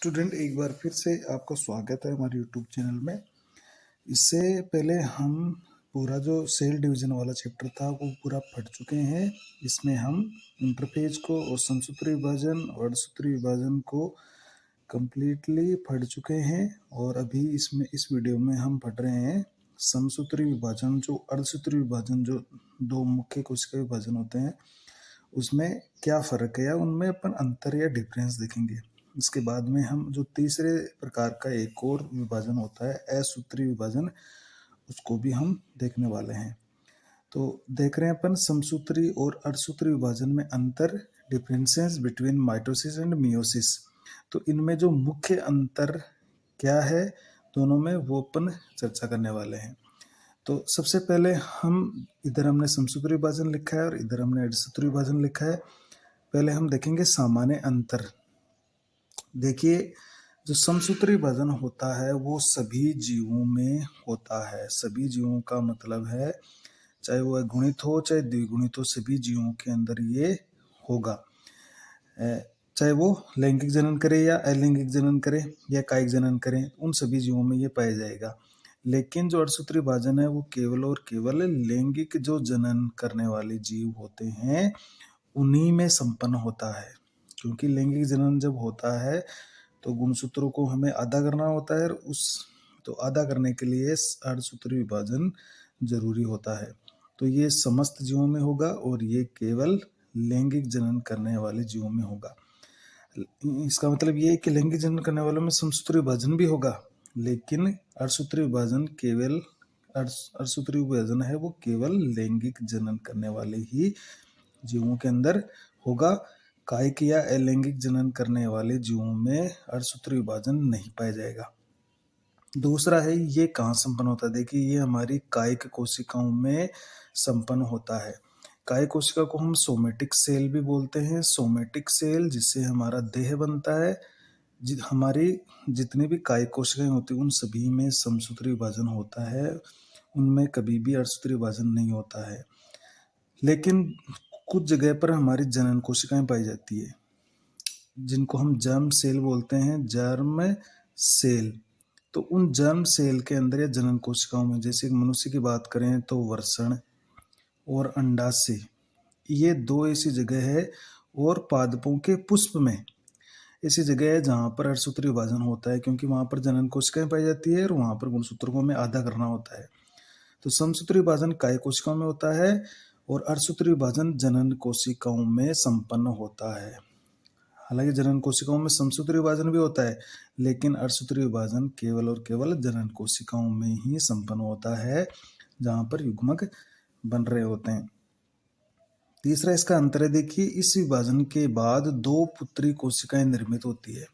Student, एक बार फिर से आपका स्वागत है हमारे यूट्यूब चैनल में। इससे पहले हम पूरा जो सेल डिवीज़न वाला चैप्टर था वो पूरा पढ़ चुके हैं। इसमें हम इंटरफेज को और समसूत्री विभाजन और अर्धसूत्री विभाजन को कम्प्लीटली पढ़ चुके हैं। और अभी इस वीडियो में हम पढ़ रहे हैं समसूत्री विभाजन। जो अर्धसूत्री विभाजन, जो दो मुख्य कोशिका विभाजन होते हैं, उसमें क्या फ़र्क है या उनमें अपन अंतर या डिफरेंस देखेंगे। इसके बाद में हम जो तीसरे प्रकार का एक और विभाजन होता है असूत्री विभाजन, उसको भी हम देखने वाले हैं। तो देख रहे हैं अपन समसूत्री और अर्धसूत्री विभाजन में अंतर, differences between mitosis and meiosis. तो इनमें जो मुख्य अंतर क्या है दोनों में, वो अपन चर्चा करने वाले हैं। तो सबसे पहले इधर हमने समसूत्री विभाजन लिखा है और इधर हमने अर्धसूत्री विभाजन लिखा है। पहले हम देखेंगे सामान्य अंतर। देखिए, जो समसूत्री विभाजन होता है वो सभी जीवों में होता है। सभी जीवों का मतलब है चाहे वह गुणित हो चाहे द्विगुणित हो, सभी जीवों के अंदर ये होगा। चाहे वो लैंगिक जनन करे या अलैंगिक जनन करे या कायिक जनन करे, उन सभी जीवों में ये पाया जाएगा। लेकिन जो अर्धसूत्री विभाजन है वो केवल और केवल लैंगिक जो जनन करने वाले जीव होते हैं उन्हीं में संपन्न होता है। क्योंकि लैंगिक जनन जब होता है तो गुणसूत्रों को हमें आधा करना होता है, तो आधा करने के लिए अर्धसूत्री विभाजन जरूरी होता है। तो ये समस्त जीवों में होगा और ये केवल लैंगिक जनन करने वाले जीवों में होगा। इसका मतलब ये है कि लैंगिक जनन करने वालों में समसूत्री विभाजन भी होगा, लेकिन अर्धसूत्री विभाजन है वो केवल लैंगिक जनन करने वाले ही जीवों के अंदर होगा। कायिक या अलैंगिक जनन करने वाले जीवों में अर्धसूत्री विभाजन नहीं पाया जाएगा। दूसरा है, ये कहाँ संपन्न होता है। देखिए, ये हमारी कायिक कोशिकाओं में संपन्न होता है। कायिक कोशिका को हम सोमेटिक सेल भी बोलते हैं। सोमेटिक सेल जिससे हमारा देह बनता है, हमारी जितनी भी कायिक कोशिकाएं होती हैं उन सभी में समसूत्री विभाजन होता है, उनमें कभी भी अर्धसूत्री विभाजन नहीं होता है। लेकिन कुछ जगह पर हमारी जनन कोशिकाएं पाई जाती है जिनको हम जर्म सेल बोलते हैं, जर्म सेल। तो उन जर्म सेल के अंदर या जनन कोशिकाओं में, जैसे मनुष्य की बात करें तो वृषण और अंडाशय, ये दो ऐसी जगह है। और पादपों के पुष्प में ऐसी जगह है जहाँ पर अर्धसूत्री विभाजन होता है, क्योंकि वहाँ पर जनन कोशिकाएं पाई जाती है और वहाँ पर गुणसूत्रों को हमें आधा करना होता है। तो समसूत्री विभाजन कायिक कोशिकाओं में होता है और अर्धसूत्री विभाजन जनन कोशिकाओं में संपन्न होता है। हालांकि जनन कोशिकाओं में समसूत्री विभाजन भी होता है, लेकिन अर्धसूत्री विभाजन केवल और केवल जनन कोशिकाओं में ही संपन्न होता है, जहां पर युग्मक बन रहे होते हैं। तीसरा इसका अंतर है, देखिए, इस विभाजन के बाद दो पुत्री कोशिकाएं निर्मित होती है।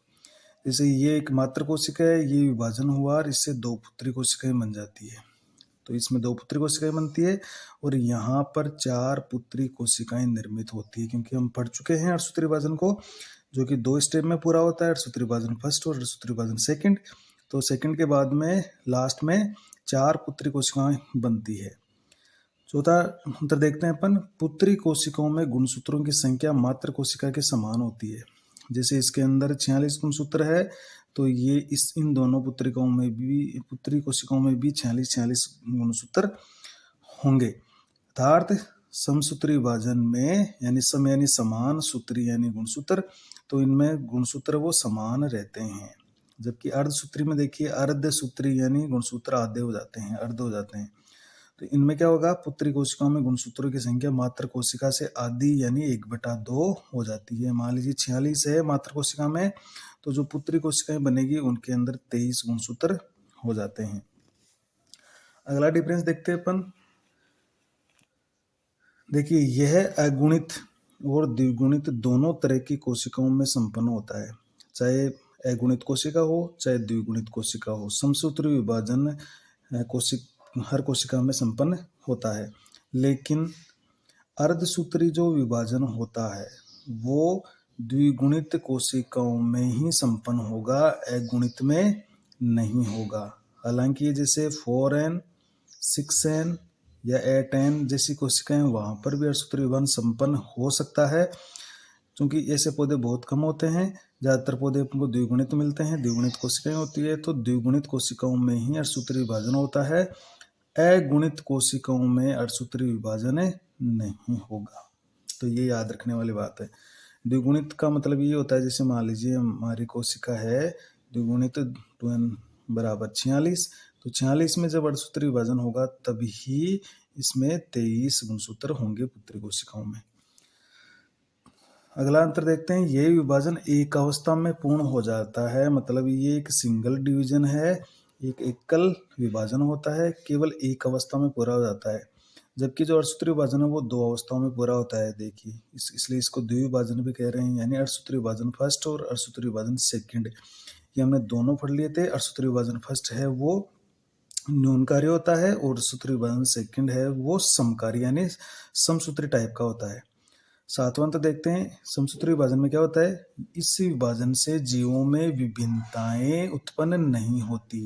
जैसे ये एक मात्र कोशिका है, ये विभाजन हुआ और इससे दो पुत्री कोशिकाएं बन जाती है। तो इसमें दो पुत्री कोशिकाएं बनती है और यहाँ पर चार पुत्री कोशिकाएं निर्मित होती है, क्योंकि हम पढ़ चुके हैं अर्धसूत्री विभाजन को, जो कि दो स्टेप में पूरा होता है, अर्धसूत्री विभाजन फर्स्ट और अर्धसूत्री विभाजन सेकंड। तो सेकंड के बाद में लास्ट में चार पुत्री कोशिकाएं बनती है। चौथा अंतर देखते हैं अपन, पुत्री कोशिकाओं में गुणसूत्रों की संख्या मात्र कोशिका के समान होती है। जैसे इसके अंदर 46 गुणसूत्र है, तो ये इन दोनों पुत्री कोशिकाओं में भी 46 गुणसूत्र होंगे। अर्थात समसूत्री विभाजन में यानी समान सूत्री यानी गुणसूत्र, तो इनमें गुणसूत्र वो समान रहते हैं। जबकि अर्धसूत्री में देखिए, अर्धसूत्री यानी गुणसूत्र आधे हो जाते हैं, अर्ध हो जाते हैं। तो इनमें क्या होगा, पुत्री कोशिकाओं में गुणसूत्रों की संख्या मात्र कोशिका से आधी यानी 1/2 हो जाती है। मान लीजिए 46 है मात्र कोशिका में, तो जो पुत्री कोशिकाएं बनेगी उनके अंदर 23 गुणसूत्र हो जाते हैं। अगला डिफरेंस देखते हैं अपन। देखिए, यह अगुणित और द्विगुणित दोनों तरह की कोशिकाओं में संपन्न होता है। चाहे अगुणित कोशिका हो चाहे द्विगुणित कोशिका हो, समसूत्री विभाजन हर कोशिका में संपन्न होता है। लेकिन अर्धसूत्री जो विभाजन होता है वो द्विगुणित कोशिकाओं में ही संपन्न होगा, अगुणित में नहीं होगा। हालांकि जैसे 4n, 6n या 8n जैसी कोशिकाएं, वहां पर भी अर्धसूत्री विभाजन संपन्न हो सकता है। क्योंकि ऐसे पौधे बहुत कम होते हैं, ज़्यादातर पौधे को द्विगुणित मिलते हैं, द्विगुणित कोशिकाएं होती है, तो द्विगुणित कोशिकाओं में ही अर्धसूत्री विभाजन होता है, अगुणित कोशिकाओं में अर्धसूत्री विभाजन नहीं होगा। तो ये याद रखने वाली बात है। द्विगुणित का मतलब ये होता है, जैसे मान लीजिए हमारी कोशिका है द्विगुणित 2n बराबर 46, तो 46 में जब अर्धसूत्री विभाजन होगा तभी इसमें 23 गुणसूत्र होंगे पुत्री कोशिकाओं में। अगला अंतर देखते हैं, ये विभाजन एक अवस्था में पूर्ण हो जाता है, मतलब ये एक सिंगल डिवीजन है, एक एकल विभाजन होता है, केवल एक अवस्था में पूरा हो जाता है। जबकि जो अर्धसूत्री विभाजन है वो दो अवस्थाओं में पूरा होता है। देखिए इसलिए इसको द्विविभाजन भी कह रहे हैं, यानी अर्धसूत्री विभाजन फर्स्ट और अर्धसूत्री विभाजन सेकंड। ये हमने दोनों पढ़ लिए थे। अर्धसूत्री विभाजन फर्स्ट है वो न्यूनकारी होता है और अर्धसूत्री विभाजन सेकंड है वो समकारी यानी समसूत्री टाइप का होता है। सातवां तो देखते हैं, समसूत्री विभाजन में क्या होता है, इस विभाजन से जीवों में विभिन्नताएं उत्पन्न नहीं होती।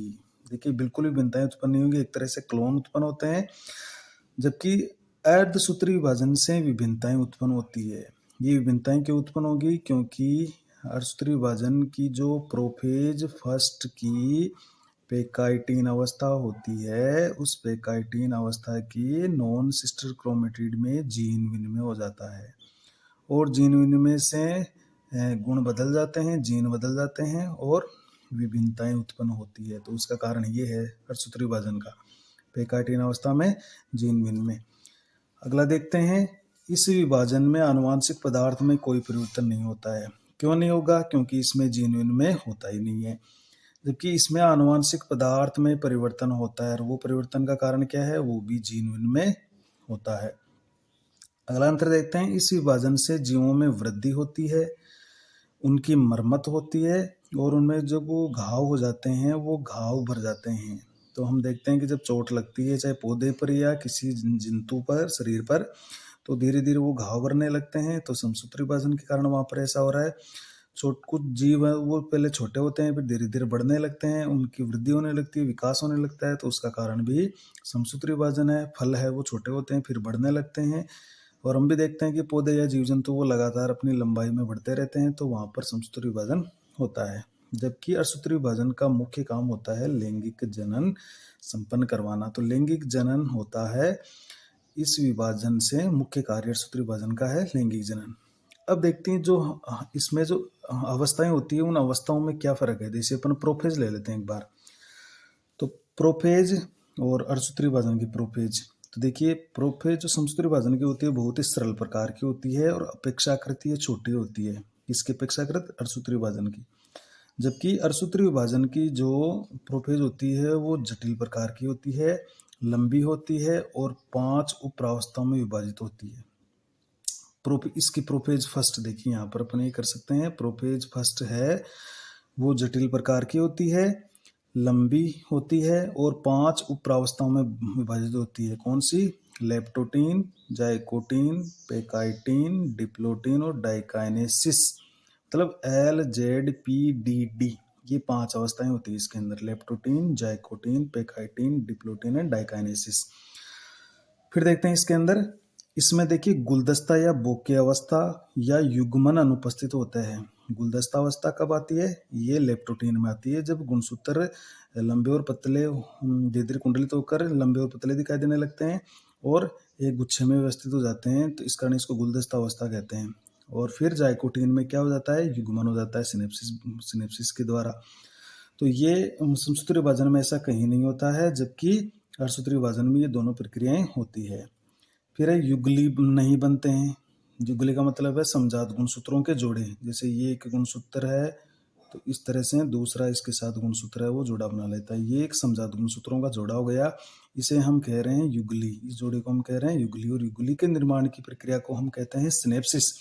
देखिए बिल्कुल विभिन्नताएं उत्पन्न नहीं होंगी, एक तरह से क्लोन उत्पन्न होते हैं, जबकि अर्धसूत्री विभाजन से विभिन्नताएं उत्पन्न होती है। ये विभिन्नताएं क्यों उत्पन्न होगी, क्योंकि अर्धसूत्री विभाजन की जो प्रोफेज फर्स्ट की पेकाइटीन अवस्था होती है, उस पेकाइटीन अवस्था की नॉन सिस्टर क्रोमेटिड में जीन विनिमय हो जाता है और जीन विनिमय से गुण बदल जाते हैं, जीन बदल जाते हैं और विभिन्नताएं उत्पन्न होती है। तो उसका कारण ये है अर्धसूत्री विभाजन का, पेकाइटीन अवस्था में जीन विनिमय। अगला देखते हैं, इस विभाजन में आनुवांशिक पदार्थ में कोई परिवर्तन नहीं होता है। क्यों नहीं होगा, क्योंकि इसमें जीन विनिमय होता ही नहीं है। जबकि इसमें आनुवांशिक पदार्थ में परिवर्तन होता है और वो परिवर्तन का कारण क्या है, वो भी जीन विनिमय होता है। अगला अंतर देखते हैं, इस विभाजन से जीवों में वृद्धि होती है, उनकी मरम्मत होती है और उनमें जब वो घाव हो जाते हैं वो घाव भर जाते हैं। तो हम देखते हैं कि जब चोट लगती है चाहे पौधे पर या किसी जंतु पर, शरीर पर, तो धीरे धीरे वो घाव भरने लगते हैं। तो समसूत्री विभाजन के कारण वहां पर ऐसा हो रहा है। कुछ जीव है वो पहले छोटे होते हैं, फिर धीरे धीरे बढ़ने लगते हैं, उनकी वृद्धि होने लगती है, विकास होने लगता है, तो उसका कारण भी समसूत्री विभाजन है। फल है वो छोटे होते हैं फिर बढ़ने लगते हैं, और हम भी देखते हैं कि पौधे या जीव जंतु वो लगातार अपनी लंबाई में बढ़ते रहते हैं, तो वहां पर समसूत्री विभाजन होता है। जबकि अर्धसूत्री विभाजन का मुख्य काम होता है लैंगिक जनन संपन्न करवाना। तो लैंगिक जनन होता है इस विभाजन से, मुख्य कार्य अर्धसूत्री विभाजन का है लैंगिक जनन। अब देखते हैं जो इसमें जो अवस्थाएं होती है उन अवस्थाओं में क्या फर्क है। जैसे अपन प्रोफेज ले लेते हैं एक बार, तो प्रोफेज और अर्धसूत्री विभाजन की प्रोफेज, तो देखिए प्रोफेज जो समसूत्री विभाजन की होती है बहुत ही सरल प्रकार की होती है और अपेक्षाकृत ये छोटी होती है। इसकी अपेक्षाकृत अर्धसूत्री विभाजन की। जबकि अर्धसूत्री विभाजन की जो प्रोफेज होती है वो जटिल प्रकार की होती है, लंबी होती है और 5 उपअवस्थाओं में विभाजित होती है। इसकी प्रोफेज फर्स्ट देखिए यहाँ पर अपन ये कर सकते हैं। प्रोफेज फर्स्ट है वो जटिल प्रकार की होती है, लंबी होती है और 5 उपअवस्थाओं में विभाजित होती है। कौन सी? लेप्टोटीन, जाइकोटीन, पेकाइटीन, डिप्लोटीन और डाइकाइनेसिस। मतलब LZPDD, ये 5 अवस्थाएं होती है इसके अंदर, लेप्टोटीन, जाइकोटीन, पेकाइटीन, डिप्लोटीन एंड डाइकाइनेसिस। फिर देखते हैं इसके अंदर, इसमें देखिए गुलदस्ता या बोके अवस्था या युग्मन अनुपस्थित होता है। गुलदस्ता अवस्था कब आती है? ये लेप्टोटीन में आती है, जब गुणसूत्र लंबे और पतले दीर्घ कुंडलित होकर लंबे और पतले दिखाई देने लगते हैं और एक गुच्छे में व्यवस्थित हो जाते हैं, तो इस कारण इसको गुलदस्ता अवस्था कहते हैं। और फिर जाइकोटीन में क्या हो जाता है? युग्मन हो जाता है सिनेप्सिस के द्वारा। तो ये समसूत्री विभाजन में ऐसा कहीं नहीं होता है, जबकि अर्धसूत्री विभाजन में ये दोनों प्रक्रियाएं होती है। फिर है युगली नहीं बनते हैं। युगली का मतलब है समजात गुणसूत्रों के जोड़े। जैसे ये एक गुणसूत्र है तो इस तरह से दूसरा इसके साथ गुणसूत्र है वो जोड़ा बना लेता है, ये एक समजात गुणसूत्रों का जोड़ा हो गया, इसे हम कह रहे हैं युगली। इस जोड़े को हम कह रहे हैं युगली और युगली के निर्माण की प्रक्रिया को हम कहते हैं सिनेप्सिस।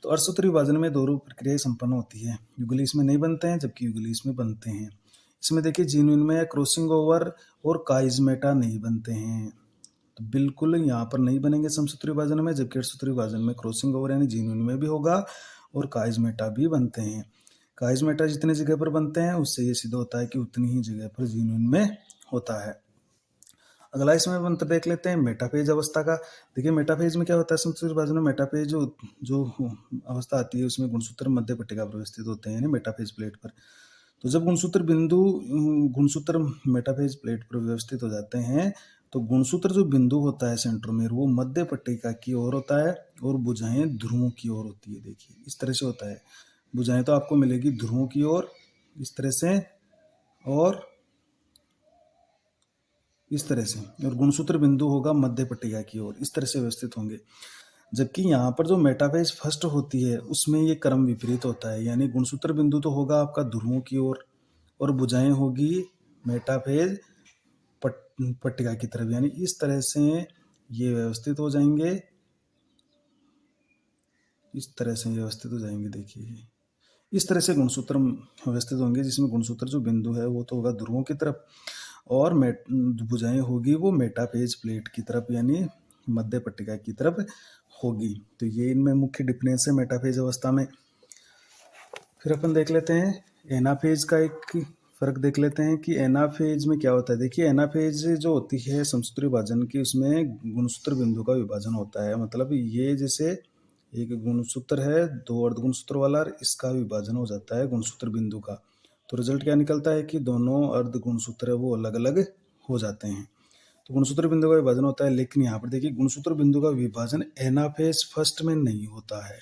तो अर्धसूत्री विभाजन में दोनों प्रक्रियाएं संपन्न होती है, युगली इसमें नहीं बनते हैं जबकि युगली इसमें बनते हैं। इसमें देखिए जीन विनिमय, क्रॉसिंग ओवर और काइजमेटा नहीं बनते हैं, तो बिल्कुल यहाँ पर नहीं बनेंगे समसूत्री विभाजन में, जबकि अर्धसूत्री विभाजन में क्रॉसिंग ओवर यानी जीन विनिमय भी होगा और काइजमेटा भी बनते हैं। काइजमेटा जितनी जगह पर बनते हैं उससे ये सिद्ध होता है कि उतनी ही जगह पर जीन विनिमय होता है। अगला इसमें अंतर देख लेते हैं मेटाफेज अवस्था का। देखिए मेटाफेज में क्या होता है, समसूत्री विभाजन में मेटाफेज जो अवस्था आती है उसमें गुणसूत्र मध्य पट्टिका पर व्यवस्थित होते हैं, यानी मेटाफेज प्लेट पर। तो जब गुणसूत्र मेटाफेज प्लेट पर व्यवस्थित हो जाते हैं तो गुणसूत्र जो बिंदु होता है सेंट्रोमेर वो मध्य पट्टिका की ओर होता है और भुजाएं ध्रुवों की ओर होती है। देखिए इस तरह से होता है, भुजाएं तो आपको मिलेगी ध्रुवों की ओर इस तरह से और इस तरह से, और गुणसूत्र बिंदु होगा मध्य पट्टिका की ओर, इस तरह से व्यवस्थित होंगे। जबकि यहाँ पर जो मेटाफेज फर्स्ट होती है उसमें ये क्रम विपरीत होता है, यानी गुणसूत्र बिंदु तो होगा आपका ध्रुवों की ओर और भुजाएं होगी मेटाफेज पट्टिका की तरफ, यानी इस तरह से ये व्यवस्थित हो जाएंगे, इस तरह से व्यवस्थित हो जाएंगे। देखिए इस तरह से गुणसूत्र व्यवस्थित होंगे, जिसमें गुणसूत्र जो बिंदु है वो तो होगा ध्रुवों की तरफ और भुजाएं होगी वो मेटाफेज प्लेट की तरफ, यानी मध्य पट्टिका की तरफ होगी। तो ये इनमें मुख्य डिफरेंस है मेटाफेज अवस्था में। फिर अपन देख लेते हैं एनाफेज का एक फर्क देख लेते हैं कि एनाफेज में क्या होता है। देखिए एनाफेज जो होती है समसूत्री विभाजन की, उसमें गुणसूत्र बिंदु का विभाजन होता है। मतलब ये जैसे एक गुणसूत्र है दो अर्ध गुणसूत्र वाला, इसका विभाजन हो जाता है गुणसूत्र बिंदु का, तो रिजल्ट क्या निकलता है कि दोनों अर्ध गुणसूत्र है वो अलग अलग हो जाते हैं। तो गुणसूत्र बिंदु का विभाजन होता है, लेकिन यहाँ पर देखिए गुणसूत्र बिंदु का विभाजन एनाफेज फर्स्ट में नहीं होता है।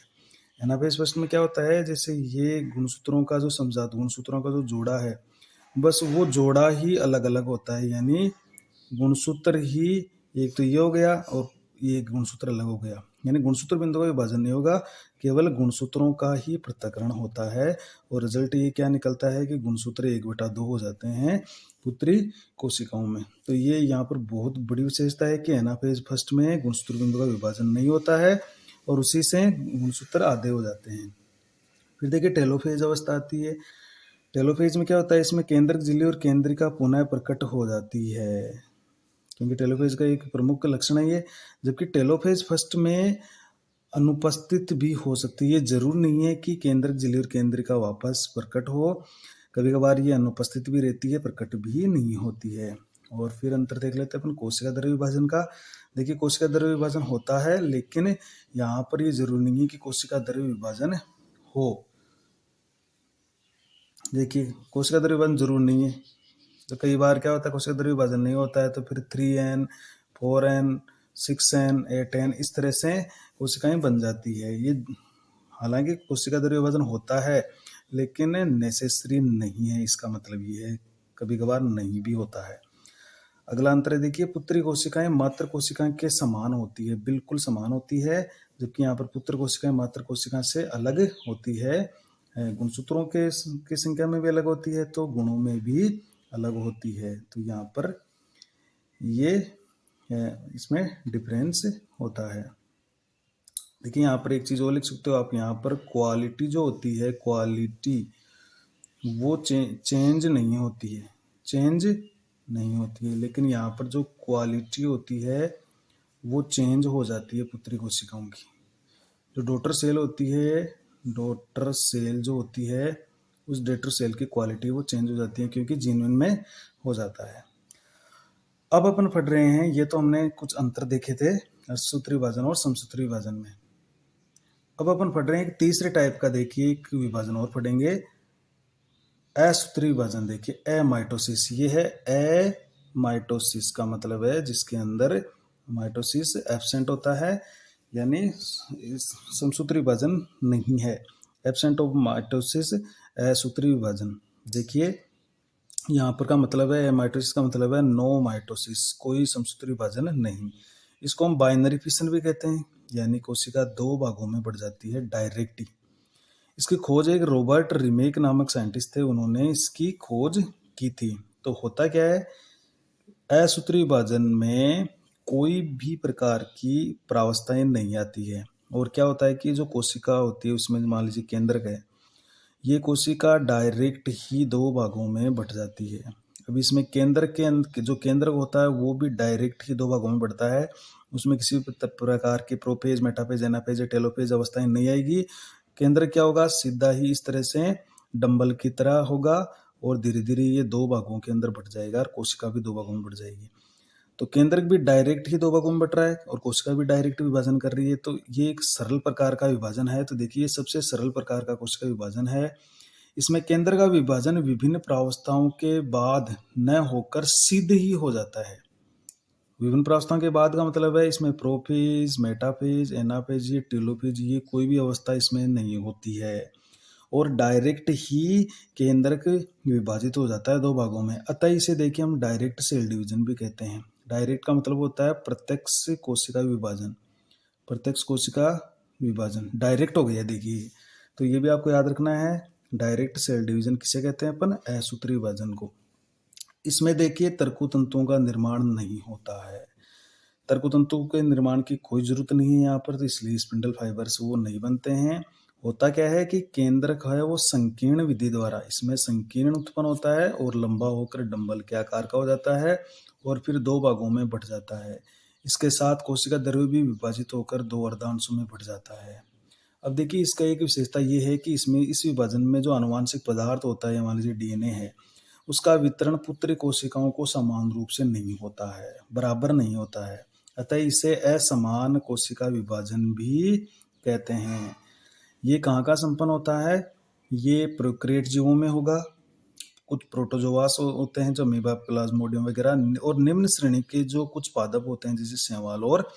एनाफेज फर्स्ट में क्या होता है, जैसे ये गुणसूत्रों का जो समजात गुणसूत्रों का जो जोड़ा है बस वो जोड़ा ही अलग अलग होता है, यानी गुणसूत्र ही एक तो ये हो गया और ये एक गुणसूत्र अलग हो गया, यानी गुणसूत्र बिंदु का विभाजन नहीं होगा, केवल गुणसूत्रों का ही पृथक्करण होता है। और रिजल्ट ये क्या निकलता है कि गुणसूत्र 1/2 हो जाते हैं पुत्री कोशिकाओं में। तो ये यहाँ पर बहुत बड़ी विशेषता है कि एनाफेज फर्स्ट में गुणसूत्र बिंदु का विभाजन नहीं होता है और उसी से गुणसूत्र आधे हो जाते हैं। फिर देखिए टेलोफेज अवस्था आती है। टेलोफेज में क्या होता है, इसमें केंद्रक झिल्ली और केंद्रिका पुनः प्रकट हो जाती है, क्योंकि टेलोफेज का एक प्रमुख लक्षण है ये। जबकि टेलोफेज फर्स्ट में अनुपस्थित भी हो सकती है, जरूर नहीं है कि केंद्रक झिल्ली और केंद्रिका वापस प्रकट हो, कभी कभार ये अनुपस्थित भी रहती है, प्रकट भी नहीं होती है। और फिर अंतर देख लेते हैं अपन कोशिका द्रव्य विभाजन का। देखिए कोशिका द्रव्य विभाजन होता है, लेकिन यहाँ पर ये जरूरी नहीं है कि कोशिका द्रव्य विभाजन हो। देखिए कोशिका द्रव्य विभाजन जरूर नहीं है, तो कई बार क्या होता है कोशिका द्रव्य विभाजन नहीं होता है तो फिर 3n 4n 6n 8n इस तरह से कोशिकाएं बन जाती है। ये हालांकि कोशिका द्रव्य विभाजन होता है लेकिन नेसेसरी नहीं है, इसका मतलब ये है कभी कभार नहीं भी होता है। अगला अंतर देखिए पुत्री कोशिकाएं मात्र कोशिकाएं के समान होती है, बिल्कुल समान होती है, जबकि यहाँ पर पुत्र कोशिकाएं मात्र कोशिका से अलग होती है। गुणसूत्रों के की संख्या में भी अलग होती है तो गुणों में भी अलग होती है। तो यहाँ पर ये इसमें डिफरेंस होता है। देखिए यहाँ पर एक चीज और लिख सकते हो आप, यहाँ पर क्वालिटी जो होती है क्वालिटी वो चेंज नहीं होती है, चेंज नहीं होती है, लेकिन यहाँ पर जो क्वालिटी होती है वो चेंज हो जाती है पुत्री कोशिकाओं की। जो डॉटर सेल होती है, डॉटर सेल जो होती है उस डॉटर सेल की क्वालिटी वो चेंज हो जाती है क्योंकि जीन में हो जाता है। अब अपन पढ़ रहे हैं, ये तो हमने कुछ अंतर देखे थे अर्धसूत्री विभाजन और समसूत्री विभाजन में। अब अपन पढ़ रहे हैं एक तीसरे टाइप का, देखिए एक विभाजन और पढ़ेंगे असूत्री विभाजन। देखिए एमाइटोसिस, ये है एमाइटोसिस का मतलब है जिसके अंदर माइटोसिस एब्सेंट होता है, यानी समसूत्री विभाजन नहीं है, एब्सेंट ऑफ माइटोसिस असूत्री विभाजन। देखिए यहाँ पर का मतलब है माइटोसिस का मतलब है नो माइटोसिस, कोई समसूत्री विभाजन नहीं। इसको हम बाइनरी फिशन भी कहते हैं, यानी कोशिका दो भागों में बढ़ जाती है डायरेक्टली। इसकी खोज एक रॉबर्ट रिमेक नामक साइंटिस्ट थे, उन्होंने इसकी खोज की थी। तो होता क्या है, असूत्री विभाजन में कोई भी प्रकार की प्रावस्थाएं नहीं आती है, और क्या होता है कि जो कोशिका होती है उसमें मान लीजिए केंद्रक है, ये कोशिका डायरेक्ट ही दो भागों में बट जाती है। अब इसमें केंद्र के जो केंद्रक होता है वो भी डायरेक्ट ही दो भागों में बढ़ता है, उसमें किसी प्रकार की प्रोफेज मेटाफेज एनाफेज या टेलोफेज अवस्थाएं नहीं आएगी। केंद्र क्या होगा, सीधा ही इस तरह से डंबल की तरह होगा और धीरे धीरे ये दो भागों के अंदर बढ़ जाएगा और कोशिका भी दो भागों में बढ़ जाएगी। तो केंद्रक भी डायरेक्ट ही दो भागों में बट रहा है और कोशिका भी डायरेक्ट विभाजन कर रही है। तो ये एक सरल प्रकार का विभाजन है। तो देखिए, सबसे सरल प्रकार का कोशिका विभाजन है। इसमें केंद्र का विभाजन विभिन्न प्रावस्थाओं के बाद न होकर सीधे ही हो जाता है। विभिन्न प्रावस्थाओं के बाद का मतलब है इसमें प्रोफेज, मेटाफेज, एनाफेज, ये टेलोफेज, ये कोई भी अवस्था इसमें नहीं होती है और डायरेक्ट ही केंद्रक विभाजित हो जाता है दो भागों में। अतः इसे देखिए हम डायरेक्ट सेल डिवीजन भी कहते हैं। डायरेक्ट का मतलब होता है प्रत्यक्ष कोशिका विभाजन। प्रत्यक्ष कोशिका विभाजन डायरेक्ट हो गया देखिए। तो ये भी आपको याद रखना है, डायरेक्ट सेल डिवीजन किसे कहते हैं अपन? असूत्री विभाजन को। इसमें देखिए तर्कु तंतुओं का निर्माण नहीं होता है। तर्कु तंतु के निर्माण की कोई जरूरत नहीं है यहाँ पर, तो इसलिए स्पिंडल फाइबर्स वो नहीं बनते हैं। होता क्या है कि केंद्रक है वो संकीर्ण विधि द्वारा इसमें संकीर्ण उत्पन्न होता है और लंबा होकर डंबल के आकार का हो जाता है और फिर दो भागों में बट जाता है। इसके साथ कोशिका द्रव्य भी विभाजित होकर दो अर्धांशों में बट जाता है। अब देखिए, इसका एक विशेषता ये है कि इसमें इस विभाजन में जो आनुवांशिक पदार्थ होता है, मान लीजिए डीएनए है, उसका वितरण पुत्री कोशिकाओं को समान रूप से नहीं होता है, बराबर नहीं होता है। अतः इसे असमान कोशिका विभाजन भी कहते हैं। ये कहाँ का संपन्न होता है? ये प्रोकैरियोट जीवों में होगा। कुछ प्रोटोजोआस होते हैं जो अमीबा, प्लाज्मोडियम वगैरह, और निम्न श्रेणी के जो कुछ पादप होते हैं जैसे शैवाल और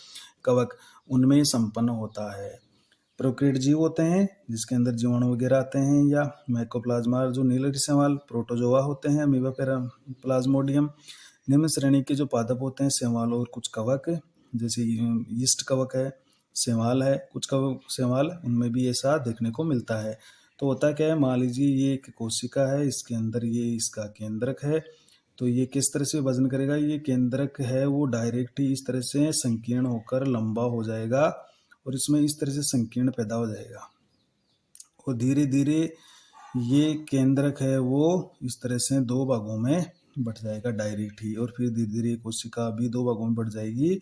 कवक, उनमें संपन्न होता है। प्रोकैरियोट जीव होते हैं जिसके अंदर जीवाणु वगैरह आते हैं, या माइकोप्लाज्मा जो नीलगिरी शैवाल, प्रोटोजोआ होते हैं, अमीबा, प्लाज्मोडियम। निम्न श्रेणी के जो पादप होते हैं शैवाल और कुछ कवक, जैसे यीस्ट कवक है, शैवाल है, कुछ कवक शैवाल, उनमें भी ऐसा देखने को मिलता है। तो होता क्या है, मान लीजिए ये एक कोशिका है, इसके अंदर ये इसका केंद्रक है। तो ये किस तरह से वजन करेगा? ये केंद्रक है वो डायरेक्ट ही इस तरह से संकीर्ण होकर लंबा हो जाएगा और इसमें इस तरह से संकीर्ण पैदा हो जाएगा और धीरे धीरे ये केंद्रक है वो इस तरह से दो भागों में बट जाएगा डायरेक्ट ही, और फिर धीरे धीरे कोशिका भी दो भागों में बट जाएगी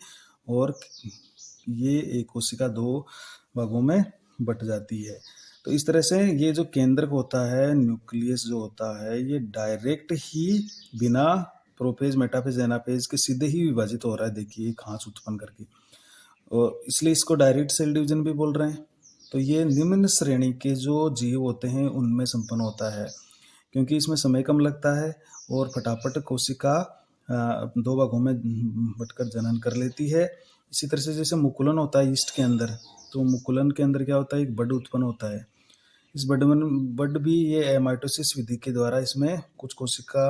और ये एक कोशिका दो भागों में बट जाती है। तो इस तरह से ये जो केंद्रक होता है, न्यूक्लियस जो होता है, ये डायरेक्ट ही बिना प्रोफेज, मेटाफेज, एनाफेज के सीधे ही विभाजित हो रहा है। देखिए खांच उत्पन्न करके, और इसलिए इसको डायरेक्ट सेल डिवीजन भी बोल रहे हैं। तो ये निम्न श्रेणी के जो जीव होते हैं उनमें संपन्न होता है, क्योंकि इसमें समय कम लगता है और फटाफट कोशिका दो भागों में बटकर जनन कर लेती है। इसी तरह से जैसे मुकुलन होता है ईस्ट के अंदर, तो मुकुलन के अंदर क्या होता है? एक बड उत्पन्न होता है। इस बड भी ये माइटोसिस विधि के द्वारा इसमें कुछ कोशिका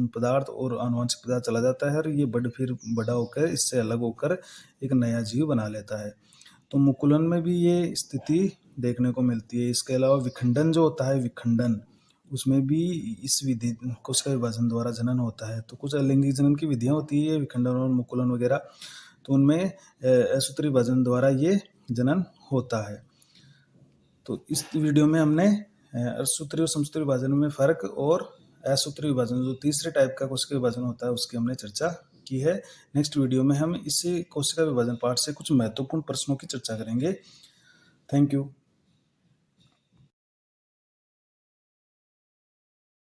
पदार्थ और आनुवंशिक पदार्थ चला जाता है और ये बड फिर बड़ा होकर इससे अलग होकर एक नया जीव बना लेता है। तो मुकुलन में भी ये स्थिति देखने को मिलती है। इसके अलावा विखंडन जो होता है, विखंडन, उसमें भी इस विधि कोशिका विभाजन द्वारा जनन होता है। तो कुछ अलैंगिक जनन की विधियां होती है, विखंडन और मुकुलन वगैरह, तो उनमें असूत्री विभाजन द्वारा ये जनन होता है। तो इस वीडियो में हमने असूत्री और समसूत्री विभाजन में फर्क और असूत्री विभाजन जो तीसरे टाइप का कोशिका विभाजन होता है उसकी हमने चर्चा की है। नेक्स्ट वीडियो में हम इसी कोशिका विभाजन पार्ट से कुछ महत्वपूर्ण प्रश्नों की चर्चा करेंगे। Thank you.